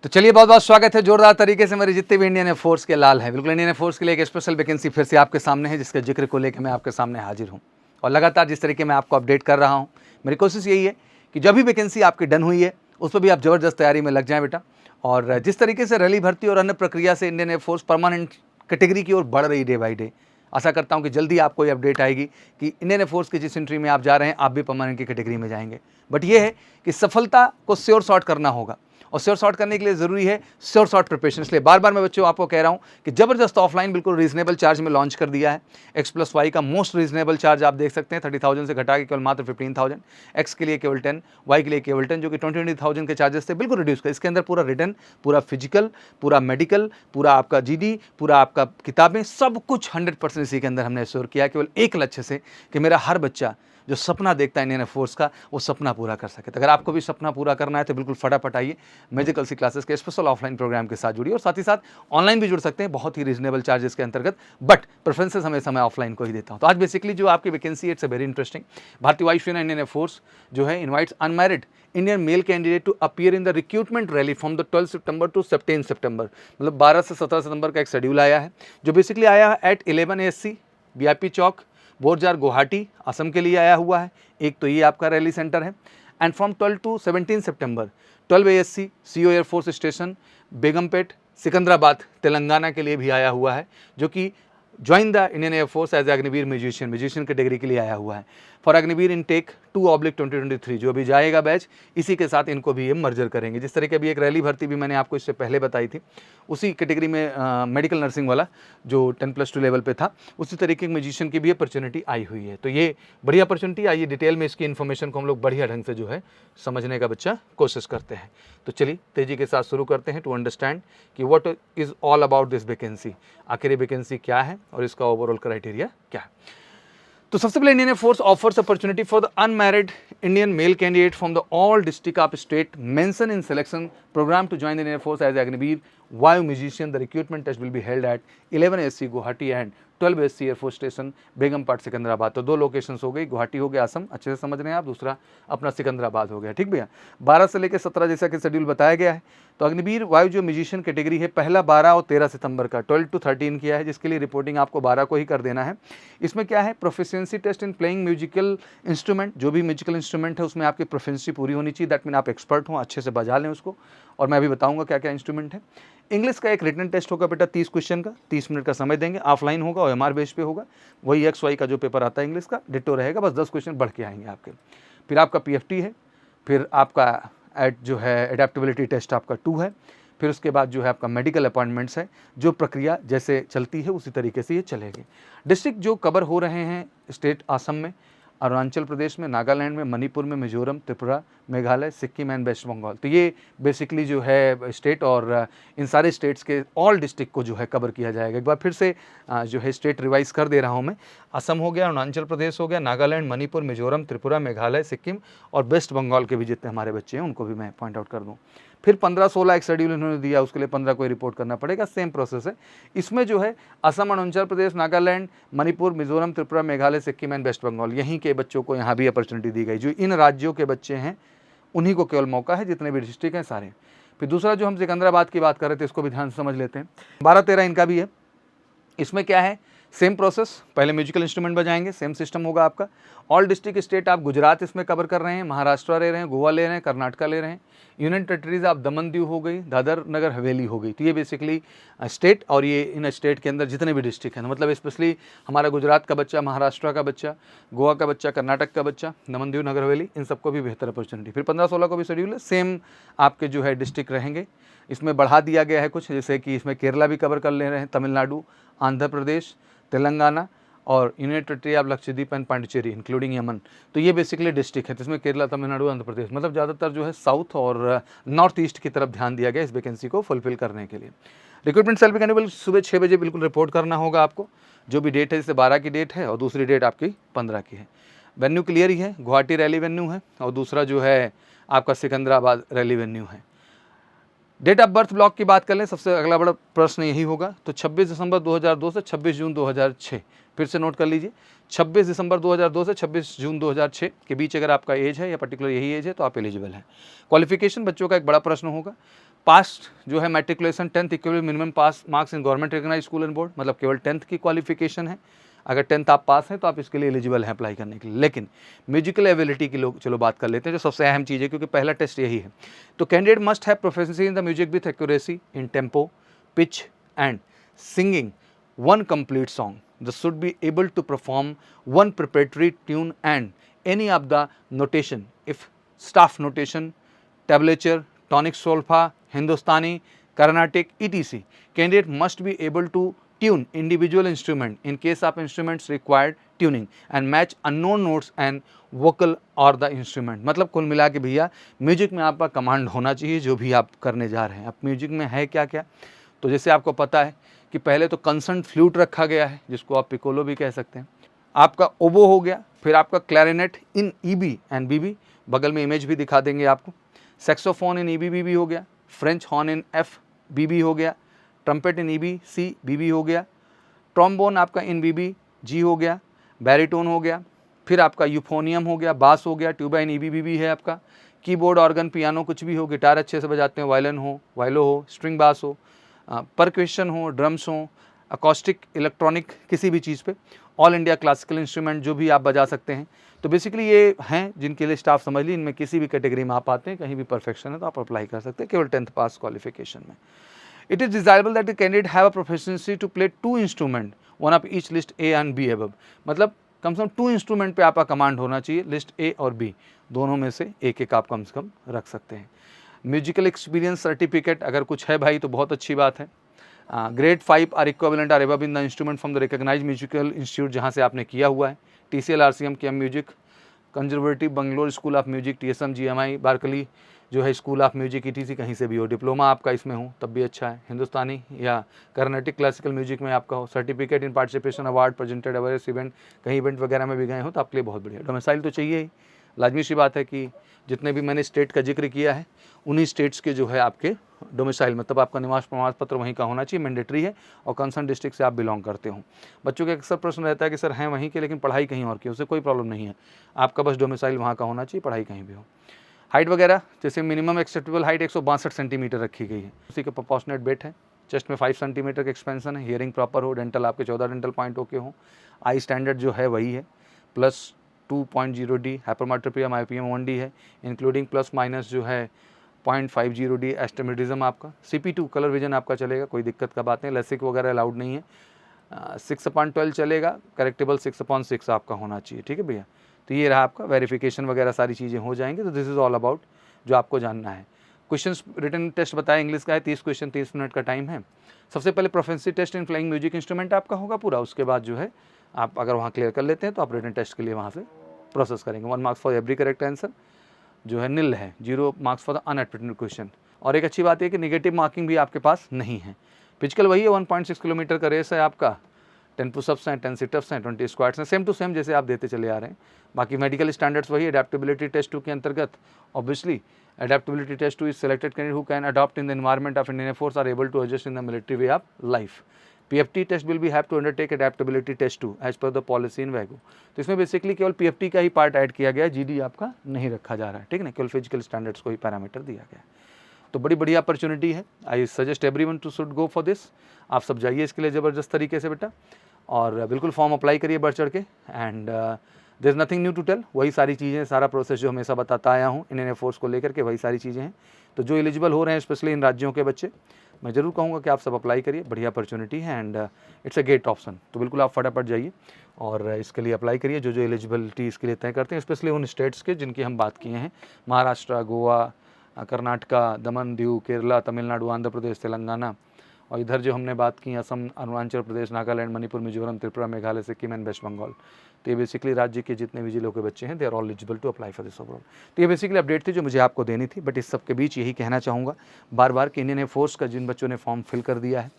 तो चलिए बहुत बहुत स्वागत है जोरदार तरीके से मेरे जितने भी इंडियन एयरफोर्स के लाल हैं। बिल्कुल इंडियन एयरफोर्स के लिए एक स्पेशल वैकेंसी फिर से आपके सामने है, जिसके जिक्र को लेकर मैं आपके सामने हाजिर हूं। और लगातार जिस तरीके मैं आपको अपडेट कर रहा हूं, मेरी कोशिश यही है कि जब भी वैकेंसी आपकी डन हुई है उस पर भी आप ज़बरदस्त तैयारी में लग जाएँ बेटा। और जिस तरीके से रैली भर्ती और अन्य प्रक्रिया से इंडियन एयरफोर्स परमानेंट कैटेगरी की ओर बढ़ रही डे बाई डे, आशा करता हूं कि जल्दी आपको ये अपडेट आएगी कि इंडियन एयरफोर्स की जिस एंट्री में आप जा रहे हैं आप भी परमानेंट की कैटेगरी में जाएंगे। बट ये है कि सफलता को श्योर शॉर्ट करना होगा, और श्योर शॉर्ट करने के लिए ज़रूरी है श्योर शॉर्ट प्रिपरेशन। इसलिए बार बार मैं बच्चों आपको कह रहा हूं कि ज़बरदस्त ऑफलाइन बिल्कुल रीजनेबल चार्ज में लॉन्च कर दिया है। X+Y का मोस्ट रीजनेबल चार्ज आप देख सकते हैं, 30,000 से घटा के केवल मात्र 15,000। X के लिए केवल 10, Y के लिए केवल 10, जो कि 20,000 के चार्जेस थे बिल्कुल रिड्यूस कर। इसके अंदर पूरा रिटर्न, पूरा फिजिकल, पूरा मेडिकल, पूरा आपका GD, पूरा आपका किताबें, सब कुछ 100% इसी के अंदर हमने श्योर किया, केवल एक लक्ष्य से कि मेरा हर बच्चा जो सपना देखता है इंडियन एयरफोर्स का, वो सपना पूरा कर सके। तो अगर आपको भी सपना पूरा करना है तो बिल्कुल फटाफट आइए मैजिकल सी क्लासेस के स्पेशल ऑफलाइन प्रोग्राम के साथ जुड़िए, और साथ ही साथ ऑनलाइन भी जुड़ सकते हैं बहुत ही रीजनेबल चार्जेस के अंतर्गत। बट प्रेफरेंसेस हमेशा मैं ऑफलाइन को ही देता हूँ। तो आज बेसिकली जो आपकी वैकेंसी है, इट्स अ वेरी इंटरेस्टिंग। भारतीय वायुसेना इंडियन एयरफोर्स जो है invites unmarried Indian male candidate to appear in the recruitment rally from the 12 सितंबर टू 17 सितंबर। मतलब 12 से 17 सितंबर का एक शेड्यूल आया है, जो बेसिकली आया है एट 11 ASC VIP चौक, बोरजार गुवाहाटी असम के लिए आया हुआ है। एक तो ये आपका रैली सेंटर है। एंड फ्रॉम 12 टू 17 सितंबर 12 ASC CO air force station Begumpet Secunderabad Telangana के लिए भी आया हुआ है, जो कि join the Indian air force as Agniveer musician category के लिए आया हुआ है। फॉर अग्निवीर इनटेक 2/2023 जो अभी जाएगा बैच, इसी के साथ इनको भी ये मर्जर करेंगे। जिस तरह की अभी एक रैली भर्ती भी मैंने आपको इससे पहले बताई थी, उसी कैटेगरी में मेडिकल नर्सिंग वाला जो 10+2 लेवल पे था, उसी तरीके के म्यूजिशियन की भी अपॉर्चुनिटी आई हुई है। तो ये बढ़िया अपॉर्चुनिटी आई है। डिटेल में इसकी इन्फॉर्मेशन को हम लोग बढ़िया ढंग से जो है समझने का बच्चा कोशिश करते हैं। तो चलिए तेजी के साथ शुरू करते हैं टू अंडरस्टैंड कि what is all about this vacancy. आखिर ये वैकेंसी क्या है और इसका ओवरऑल क्राइटेरिया क्या है। तो सबसे पहले Indian air force offers opportunity for the unmarried Indian male candidate from the all district of state mention in selection programme to join the air force as Agniveer Vayu musician. The recruitment test will be held at 11 ASC Guwahati and 12 ASC air force station Begumpet Secunderabad. तो दो locations हो गई, गुवाहाटी हो गया असम, अच्छे से समझ रहे हैं आप, दूसरा अपना सिकंदराबाद हो गया। ठीक भैया, 12 से लेकर 17 जैसा कि शेड्यूल बताया गया है। तो अग्निवीर वायु जो म्यूजिशियन कैटेगरी है, पहला 12 और 13 सितंबर का 12 to 13 किया है, जिसके लिए रिपोर्टिंग आपको 12 को ही कर देना है। इसमें क्या है, proficiency test in playing musical instrument, जो भी म्यूजिकल इंस्ट्रूमेंट है उसमें आपकी प्रोफिशिएंसी पूरी होनी चाहिए। दैट मीन आप एक्सपर्ट हों, अच्छे से बजा लें उसको, और मैं अभी बताऊंगा क्या क्या इंस्ट्रूमेंट है। इंग्लिश का एक रिटन टेस्ट होगा बेटा 30 क्वेश्चन का, 30 मिनट का समय देंगे, ऑफलाइन होगा और MR बेस पे होगा। वही XY का जो पेपर आता है इंग्लिश का डिटो रहेगा, बस 10 क्वेश्चन बढ़ के आएंगे आपके। फिर आपका PFT है, फिर आपका जो है एडेप्टेबिलिटी टेस्ट आपका 2 है। फिर उसके बाद जो है आपका मेडिकल अपॉइंटमेंट्स है। जो प्रक्रिया जैसे चलती है उसी तरीके से ये चलेगी। डिस्ट्रिक्ट जो कवर हो रहे हैं स्टेट, असम में, अरुणाचल प्रदेश में, नागालैंड में, मणिपुर में, मिजोरम, त्रिपुरा, मेघालय, सिक्किम एंड वेस्ट बंगाल। तो ये बेसिकली जो है स्टेट, और इन सारे स्टेट्स के ऑल डिस्ट्रिक्ट को जो है कवर किया जाएगा। एक बार फिर से जो है स्टेट रिवाइज कर दे रहा हूँ मैं। असम हो गया, अरुणाचल प्रदेश हो गया, नागालैंड, मणिपुर, मिजोरम, त्रिपुरा, मेघालय, सिक्किम और वेस्ट बंगाल के भी जितने हमारे बच्चे हैं उनको भी मैं पॉइंट आउट कर दूँ। फिर 15-16 एक शेड्यूल इन्होंने दिया, उसके लिए 15 को ही रिपोर्ट करना पड़ेगा। सेम प्रोसेस है। इसमें जो है असम, अरुणाचल प्रदेश, नागालैंड, मणिपुर, मिजोरम, त्रिपुरा, मेघालय, सिक्किम एंड वेस्ट बंगाल, यहीं के बच्चों को यहाँ भी अपॉर्चुनिटी दी गई। जो इन राज्यों के बच्चे हैं उन्हीं को केवल मौका है, जितने भी डिस्ट्रिक्ट हैं सारे। फिर दूसरा जो हम सिकंदराबाद की बात कर रहे थे, इसको भी ध्यान से समझ लेते हैं। 12-13 इनका भी है। इसमें क्या है, सेम प्रोसेस, पहले म्यूजिकल इंस्ट्रूमेंट बजाएंगे, सेम सिस्टम होगा आपका। ऑल डिस्ट्रिक्ट स्टेट आप गुजरात इसमें कवर कर रहे हैं, महाराष्ट्र ले रहे हैं, गोवा ले रहे हैं, कर्नाटका ले रहे हैं। यूनियन टेरिटरीज आप दमन दीव हो गई, दादर नगर हवेली हो गई। तो ये बेसिकली स्टेट, और ये इन स्टेट के अंदर जितने भी डिस्ट्रिक्ट हैं, मतलब स्पेशली हमारा गुजरात का बच्चा, महाराष्ट्र का बच्चा, गोवा का बच्चा, कर्नाटक का बच्चा, दमन दीव नगर हवेली, इन सबको भी बेहतर अपॉर्चुनिटी। फिर 15-16 को भी शेड्यूल है, सेम आपके जो है डिस्ट्रिक्ट रहेंगे। इसमें बढ़ा दिया गया है कुछ, जैसे कि इसमें केरला भी कवर कर ले रहे हैं, तमिलनाडु, आंध्र प्रदेश, तेलंगाना और union territory of Lakshadweep and Pondicherry including Yemen. तो ये बेसिकली डिस्ट्रिक्ट है, जिसमें केरला, तमिलनाडु, आंध्र प्रदेश, मतलब ज़्यादातर जो है साउथ और नॉर्थ ईस्ट की तरफ ध्यान दिया गया इस वैकेंसी को फुलफिल करने के लिए। रिक्रूटमेंट सेल भी सुबह 6 बजे बिल्कुल रिपोर्ट करना होगा आपको। जो भी डेट है, जैसे 12 की डेट है और दूसरी डेट आपकी 15 की है। वेन्यू क्लियर ही है, गुवाहाटी रैली वेन्यू है और दूसरा जो है आपका सिकंदराबाद रैली वेन्यू है। डेट ऑफ बर्थ ब्लॉक की बात कर लें, सबसे अगला बड़ा प्रश्न यही होगा। तो 26 दिसंबर 2002 से 26 जून 2006, फिर से नोट कर लीजिए, 26 दिसंबर 2002 से 26 जून 2006 के बीच अगर आपका एज है या पर्टिकुलर यही एज है तो आप एलिजिबल हैं। क्वालिफिकेशन बच्चों का एक बड़ा प्रश्न होगा। पास्ट जो है matriculation 10th equal minimum pass marks in government recognised school and board, मतलब केवल 10th की क्वालिफिकेशन है। अगर 10th आप पास हैं तो आप इसके लिए एलिजिबल हैं अप्लाई करने के लिए। लेकिन म्यूजिकल एबिलिटी की लोग चलो बात कर लेते हैं, जो सबसे अहम चीज़ है क्योंकि पहला टेस्ट यही है। तो candidate must have proficiency in the music with accuracy in tempo, pitch and singing one complete song. They should be able to perform one preparatory tune and any of the notation, if staff notation, tablature, tonic solfa, Hindustani, Carnatic, etc. Candidate must be able to tune individual instrument in case of instruments required tuning and match unknown notes and vocal or the instrument. मतलब कुल मिला के भैया music में आपका command होना चाहिए जो भी आप करने जा रहे हैं। अब म्यूजिक में है क्या क्या, तो जैसे आपको पता है कि पहले तो कंसर्न फ्लूट रखा गया है जिसको आप पिकोलो भी कह सकते हैं, आपका ओबो हो गया, फिर आपका क्लैरिनेट इन ईबी एंड बीबी, बगल में इमेज भी दिखा देंगे आपको, सैक्सोफोन इन ईबी बीबी हो गया, फ्रेंच हॉर्न इन एफ बीबी हो गया, ट्रम्पेट इन ईबी सी बीबी हो गया, ट्रॉम्बोन आपका इन बीबी जी हो गया, बैरिटोन हो गया, फिर आपका यूफोनियम हो गया, बास हो गया, ट्यूबा इन ईबी बीबी है आपका, कीबोर्ड, ऑर्गन, पियानो कुछ भी हो, गिटार अच्छे से बजाते हैं, वायलिन हो, वायलो हो, स्ट्रिंग बास हो, परक्वेशन हो, ड्रम्स हो, अकॉस्टिक, इलेक्ट्रॉनिक किसी भी चीज़ पे, ऑल इंडिया क्लासिकल इंस्ट्रूमेंट जो भी आप बजा सकते हैं। तो बेसिकली ये हैं जिनके लिए स्टाफ समझ ली, इनमें किसी भी कैटेगरी में आप आते हैं, कहीं भी परफेक्शन है तो आप अप्लाई कर सकते हैं केवल 10th पास क्वालिफिकेशन में। It is desirable that the candidate have a proficiency to play 2 instrument, one of each list A and B above, मतलब कम से कम 2 इंस्ट्रूमेंट पे आपका कमांड होना चाहिए, लिस्ट ए और बी दोनों में से एक एक आप कम से कम रख सकते हैं। म्यूजिकल एक्सपीरियंस सर्टिफिकेट अगर कुछ है भाई तो बहुत अच्छी बात है। Grade 5 or equivalent or above in the instrument from the recognised musical institute जहाँ से आपने किया हुआ है, TCL RCM के music, conservative Bangalore school of music, TSM GMI Berklee जो है स्कूल ऑफ म्यूजिक ETC कहीं से भी हो, डिप्लोमा आपका इसमें हो तब भी अच्छा है, हिंदुस्तानी या कर्नाटिक क्लासिकल म्यूजिक में आपका हो, certificate in participation award presented awareness event, कहीं इवेंट वगैरह में भी गए हो तो आपके लिए बहुत बढ़िया। डोमिसाइल तो चाहिए ही, लाजमी सी बात है कि जितने भी मैंने स्टेट का जिक्र किया है उन्हीं स्टेट्स के जो है आपके डोमिसाइल मतलब आपका निवास प्रमाण पत्र वहीं का होना चाहिए, मैंडेटरी है, और कंसर्न डिस्ट्रिक्ट से आप बिलोंग करते हो। बच्चों का अक्सर प्रश्न रहता है कि सर हैं वहीं के लेकिन पढ़ाई कहीं और की, उससे कोई प्रॉब्लम नहीं है, आपका बस डोमिसाइल वहाँ का होना चाहिए, पढ़ाई कहीं भी हो। हाइट वगैरह जैसे मिनिमम एक्सेप्टेबल हाइट 162 सेंटीमीटर रखी गई है, उसी के प्रोपोर्शनेट वेट है, चेस्ट में 5 सेंटीमीटर का एक्सपेंशन है, हियरिंग प्रॉपर हो, डेंटल आपके 14 डेंटल पॉइंट ओके हो, आई स्टैंडर्ड जो है वही है, प्लस 2.0D, हाइपरमेट्रोपिया मायोपियम 1D है, इंक्लूडिंग प्लस माइनस जो है 0.50D, एस्टिमेटिज्म आपका, CP2 कलर विजन आपका चलेगा, कोई दिक्कत का बात नहीं, लेसिक वगैरह अलाउड नहीं है, 6/12 चलेगा, करेक्टेबल 6/6 आपका होना चाहिए, ठीक है भैया। तो ये रहा आपका वेरिफिकेशन वगैरह सारी चीज़ें हो जाएंगी। तो दिस इज़ ऑल अबाउट जो आपको जानना है। क्वेश्चंस रिटन टेस्ट बताया, इंग्लिश का है, 30 क्वेश्चन 30 मिनट का टाइम है। सबसे पहले proficiency test in flying music instrument आपका होगा पूरा, उसके बाद जो है आप अगर वहाँ क्लियर कर लेते हैं तो आप रिटन टेस्ट के लिए वहाँ से प्रोसेस करेंगे। 1 marks for every correct answer जो है निल है, 0 marks for the unattempted question. और एक अच्छी बात है कि नेगेटिव मार्किंग भी आपके पास नहीं है। फिजिकल वही है, 1.6 किलोमीटर का रेस है आपका, 10 पुशअप्स हैं, 10 सिटअप्स हैं, 20 स्क्वाट्स हैं, सेम टू सेम जैसे आप देते चले आ रहे हैं। बाकी मेडिकल स्टैंडर्ड्स वही, अडेप्टेबिलिटी टेस्ट 2 के अंतर्गत obviously adaptability test 2 is selected candidate who can adopt in the environment of Indian Air Force are able to adjust in the military way of life. PFT test will be have to undertake adaptability test 2 as per the policy in WAGO। तो इसमें basically केवल PFT का ही part add किया गया है, GD आपका नहीं रखा जा रहा है, ठीक है ना, केवल फिजिकल स्टैंडर्ड्स को ही पैरामीटर दिया गया है। तो बड़ी बढ़िया अपॉर्चुनिटी है, I suggest everyone to should go for this. आप सब जाइए इसके लिए ज़बरदस्त तरीके से बेटा, और बिल्कुल फॉर्म अप्लाई करिए बढ़ चढ़ के। And there is nothing new to tell, वही सारी चीज़ें, सारा प्रोसेस जो हमेशा बताता आया हूँ इंडियन एयरफोर्स को लेकर के, वही सारी चीज़ें हैं। तो जो एलिजिबल हो रहे हैं स्पेशली इन राज्यों के बच्चे, मैं ज़रूर कहूँगा कि आप सब अप्लाई करिए, बढ़िया अपॉर्चुनिटी है and it's a great option. तो बिल्कुल आप फटाफट जाइए और इसके लिए अप्लाई करिए, जो जो एलिजिबिलिटी इसके लिए तय करते हैं, स्पेशली उन स्टेट्स के जिनकी हम बात किए हैं, महाराष्ट्र, गोवा, कर्नाटका, दमन, दीव, केरला, तमिलनाडु, आंध्र प्रदेश, तेलंगाना, और इधर जो हमने बात की असम, अरुणाचल प्रदेश, नागालैंड, मणिपुर, मिजोरम, त्रिपुरा, मेघालय, सिक्किम एंड वेस्ट बंगाल। तो ये बेसिकली राज्य के जितने भी जिलों के बच्चे हैं, they are all eligible to apply for this overall. तो ये बेसिकली अपडेट थी जो मुझे आपको देनी थी, बट इस सब के बीच यही कहना चाहूँगा बार बार कि इंडियन एयरफोर्स का जिन बच्चों ने फॉर्म फिल कर दिया है,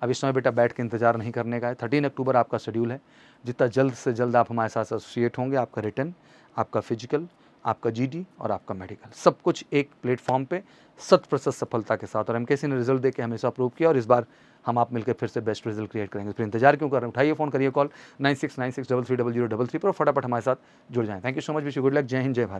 अब इस समय बेटा बैठ के इंतजार नहीं करने का है। 13 अक्टूबर आपका शेड्यूल है, जितना जल्द से जल्द आप हमारे साथ एसोसिएट होंगे, आपका रिटन, आपका फिजिकल, आपका GD और आपका मेडिकल, सब कुछ एक प्लेटफॉर्म पे 100% सफलता के साथ। और MKC ने रिजल्ट देके हमेशा अप्रूव किया, और इस बार हम आप मिलकर फिर से बेस्ट रिजल्ट क्रिएट करेंगे। फिर इंतजार क्यों कर रहे हैं, उठाइए फ़ोन, करिए कॉल 9696330033 पर, फटाफट हमारे साथ जुड़ जाएं। Thank you so much, wish you good luck, जय हिंद, जय भारत।